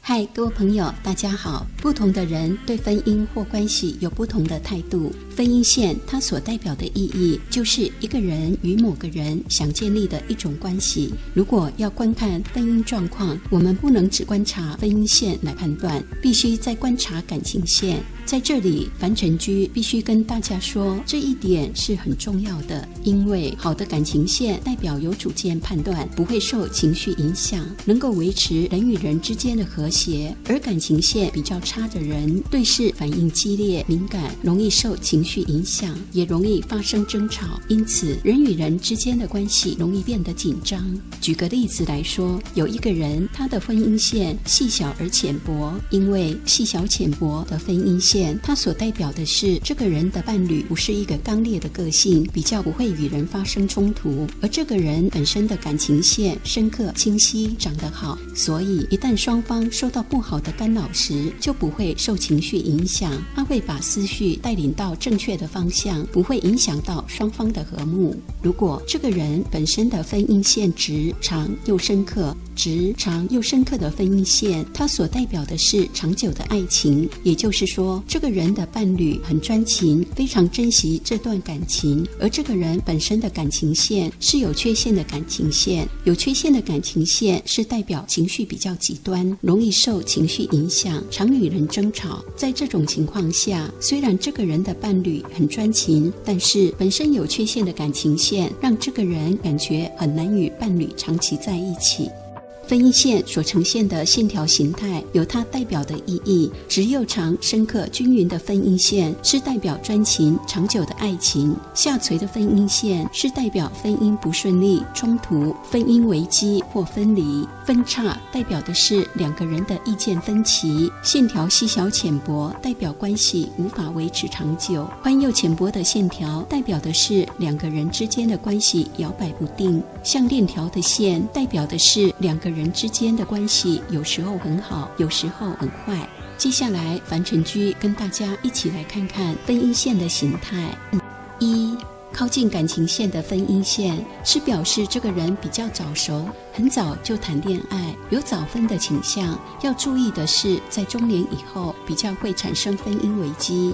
嗨，各位朋友，大家好。不同的人对婚姻或关系有不同的态度。婚姻线它所代表的意义，就是一个人与某个人想建立的一种关系。如果要观看婚姻状况，我们不能只观察婚姻线来判断，必须再观察感情线。在这里，樊晨居必须跟大家说，这一点是很重要的，因为好的感情线代表有主见判断，不会受情绪影响，能够维持人与人之间的和谐。而感情线比较差的人，对事反应激烈、敏感，容易受情绪影响，也容易发生争吵，因此人与人之间的关系容易变得紧张。举个例子来说，有一个人，他的婚姻线细小而浅薄，因为细小浅薄的婚姻线，它所代表的是这个人的伴侣不是一个刚烈的个性，比较不会与人发生冲突，而这个人本身的感情线深刻清晰，长得好，所以一旦双方受到不好的干扰时，就不会受情绪影响，他会把思绪带领到正确的方向，不会影响到双方的和睦。如果这个人本身的婚姻线直长又深刻，直长又深刻的婚姻线，它所代表的是长久的爱情，也就是说，这个人的伴侣很专情，非常珍惜这段感情，而这个人本身的感情线是有缺陷的感情线，有缺陷的感情线是代表情绪比较极端，容易受情绪影响，常与人争吵。在这种情况下，虽然这个人的伴侣很专情，但是本身有缺陷的感情线，让这个人感觉很难与伴侣长期在一起。婚姻线所呈现的线条形态有它代表的意义，直又长、深刻、均匀的婚姻线是代表专情、长久的爱情；下垂的婚姻线是代表婚姻不顺利、冲突、婚姻危机或分离；分叉代表的是两个人的意见分歧；线条细小浅薄代表关系无法维持长久；宽又浅薄的线条代表的是两个人之间的关系摇摆不定；像链条的线代表的是两个人之间的关系有时候很好，有时候很坏。接下来樊晨居跟大家一起来看看婚姻线的形态。一、靠近感情线的婚姻线是表示这个人比较早熟，很早就谈恋爱，有早婚的倾向。要注意的是，在中年以后比较会产生婚姻危机。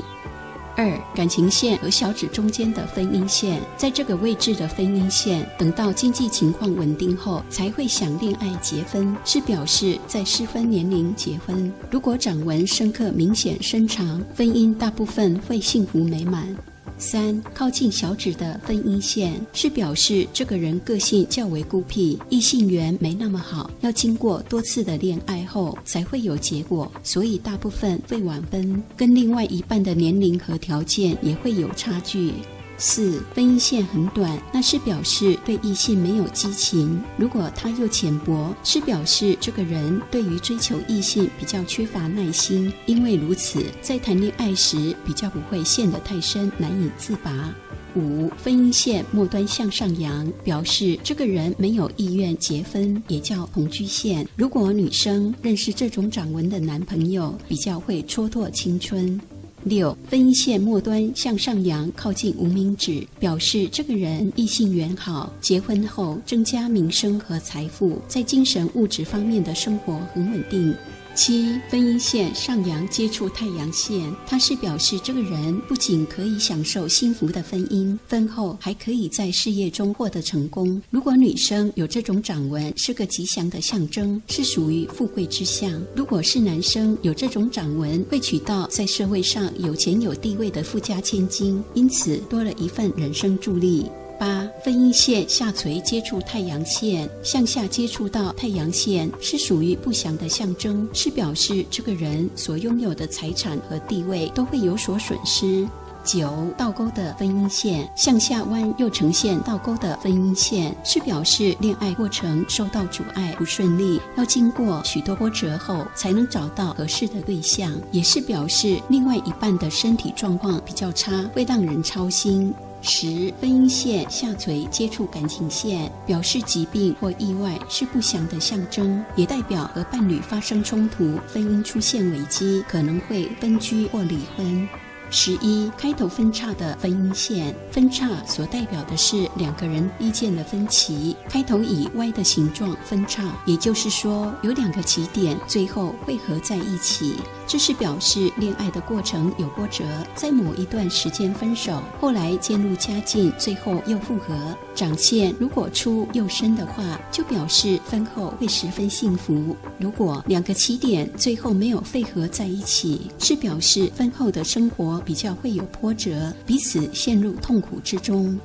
二、感情线和小指中间的婚姻线，在这个位置的婚姻线，等到经济情况稳定后才会想恋爱结婚，是表示在适婚年龄结婚。如果掌纹深刻明显深长，婚姻大部分会幸福美满。三、靠近小指的婚姻线是表示这个人个性较为孤僻，异性缘没那么好，要经过多次的恋爱后才会有结果，所以大部分会晚婚，跟另外一半的年龄和条件也会有差距。四、婚姻线很短，那是表示对异性没有激情。如果它又浅薄，是表示这个人对于追求异性比较缺乏耐心，因为如此，在谈恋爱时比较不会陷得太深，难以自拔。五、婚姻线末端向上扬，表示这个人没有意愿结婚，也叫同居线。如果女生认识这种掌纹的男朋友，比较会蹉跎青春。六、婚姻线末端向上扬，靠近无名指，表示这个人异性缘好，结婚后增加名声和财富，在精神物质方面的生活很稳定。七、婚姻线上扬接触太阳线，它是表示这个人不仅可以享受幸福的婚姻，婚后还可以在事业中获得成功。如果女生有这种掌纹，是个吉祥的象征，是属于富贵之象。如果是男生有这种掌纹，会娶到在社会上有钱有地位的富家千金，因此多了一份人生助力。八、婚姻线下垂接触太阳线，向下接触到太阳线是属于不祥的象征，是表示这个人所拥有的财产和地位都会有所损失。九、倒钩的婚姻线，向下弯又呈现倒钩的婚姻线，是表示恋爱过程受到阻碍，不顺利，要经过许多波折后才能找到合适的对象，也是表示另外一半的身体状况比较差，会让人操心。10. 婚姻线下垂接触感情线，表示疾病或意外，是不祥的象征，也代表和伴侣发生冲突，婚姻出现危机，可能会分居或离婚。11. 开头分叉的分音线，分叉所代表的是两个人意见的分歧，开头以 Y 的形状分叉，也就是说有两个起点最后汇合在一起，这是表示恋爱的过程有波折，在某一段时间分手，后来渐入佳境，最后又复合。掌线如果粗又深的话，就表示婚后会十分幸福。如果两个起点最后没有汇合在一起，是表示婚后的生活比较会有波折，彼此陷入痛苦之中。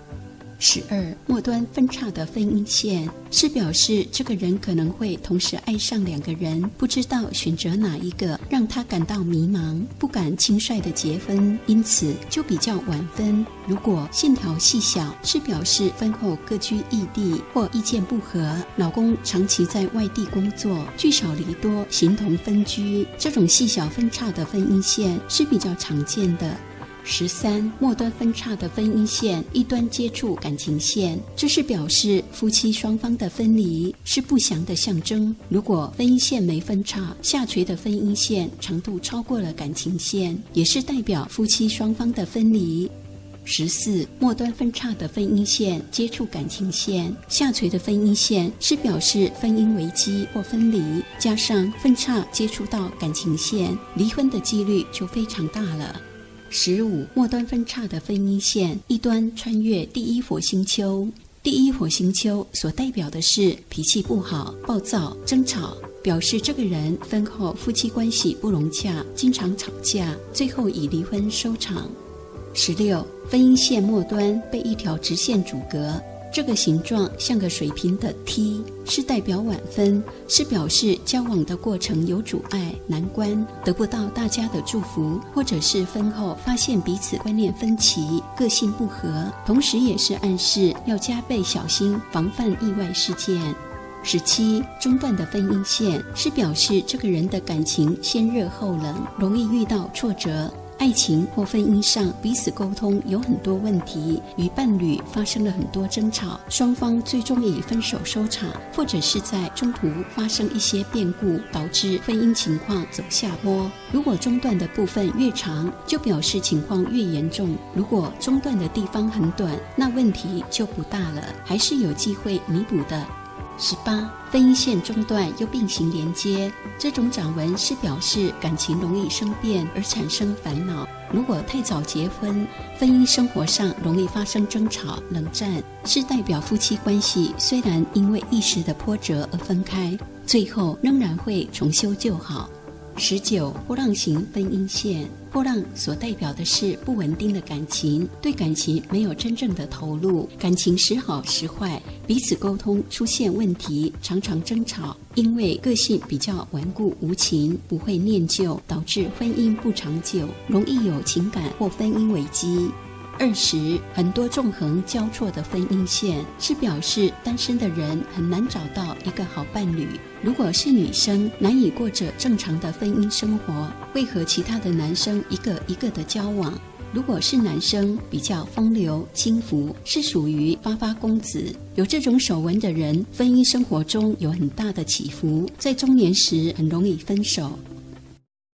12. 末端分叉的分音线，是表示这个人可能会同时爱上两个人，不知道选择哪一个，让他感到迷茫，不敢轻率的结婚，因此就比较晚分。如果线条细小，是表示婚后各居异地或意见不合，老公长期在外地工作，聚少离多，形同分居，这种细小分叉的分音线是比较常见的。13. 末端分叉的分音线，一端接触感情线，这是表示夫妻双方的分离，是不祥的象征。如果分音线没分叉，下垂的分音线长度超过了感情线，也是代表夫妻双方的分离。14. 末端分叉的分音线接触感情线，下垂的分音线是表示婚姻危机或分离，加上分叉接触到感情线，离婚的几率就非常大了。15. 末端分叉的分音线，一端穿越第一火星丘。第一火星丘所代表的是脾气不好、暴躁、争吵，表示这个人婚后夫妻关系不融洽，经常吵架，最后以离婚收场。16. 分音线末端被一条直线阻隔，这个形状像个水平的 T， 是代表晚分，是表示交往的过程有阻碍、难关，得不到大家的祝福，或者是婚后发现彼此观念分歧、个性不合，同时也是暗示要加倍小心防范意外事件。17. 中断的分音线，是表示这个人的感情先热后冷，容易遇到挫折，爱情或婚姻上彼此沟通有很多问题，与伴侣发生了很多争吵，双方最终以分手收场，或者是在中途发生一些变故，导致婚姻情况走下坡。如果中断的部分越长，就表示情况越严重，如果中断的地方很短，那问题就不大了，还是有机会弥补的。18. 分音线中断又并行连接，这种掌纹是表示感情容易生变而产生烦恼。如果太早结婚，婚姻生活上容易发生争吵、冷战，是代表夫妻关系虽然因为一时的波折而分开，最后仍然会重修旧好。19. 波浪形分音线，波浪所代表的是不稳定的感情，对感情没有真正的投入，感情时好时坏，彼此沟通出现问题，常常争吵，因为个性比较顽固无情，不会念旧，导致婚姻不长久，容易有情感或婚姻危机。20. 很多纵横交错的分音线，是表示单身的人很难找到一个好伴侣。如果是女生难以过着正常的婚姻生活，会和其他的男生一个一个的交往。如果是男生比较风流轻浮，是属于发发公子，有这种手纹的人，婚姻生活中有很大的起伏，在中年时很容易分手。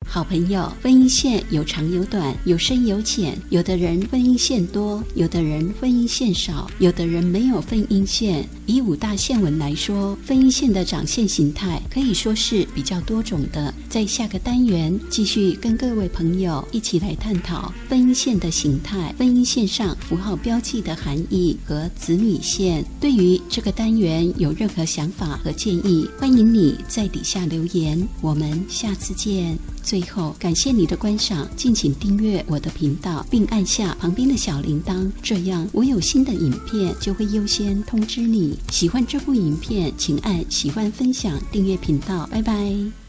好朋友，婚姻线有长有短，有深有浅，有的人婚姻线多，有的人婚姻线少，有的人没有婚姻线。以5大线纹来说，婚姻线的长线形态可以说是比较多种的。在下个单元继续跟各位朋友一起来探讨婚姻线的形态、婚姻线上符号标记的含义和子女线。对于这个单元有任何想法和建议，欢迎你在底下留言，我们下次见。最后，感谢你的观赏，敬请订阅我的频道，并按下旁边的小铃铛，这样我有新的影片就会优先通知你。喜欢这部影片，请按喜欢、分享、订阅频道。拜拜。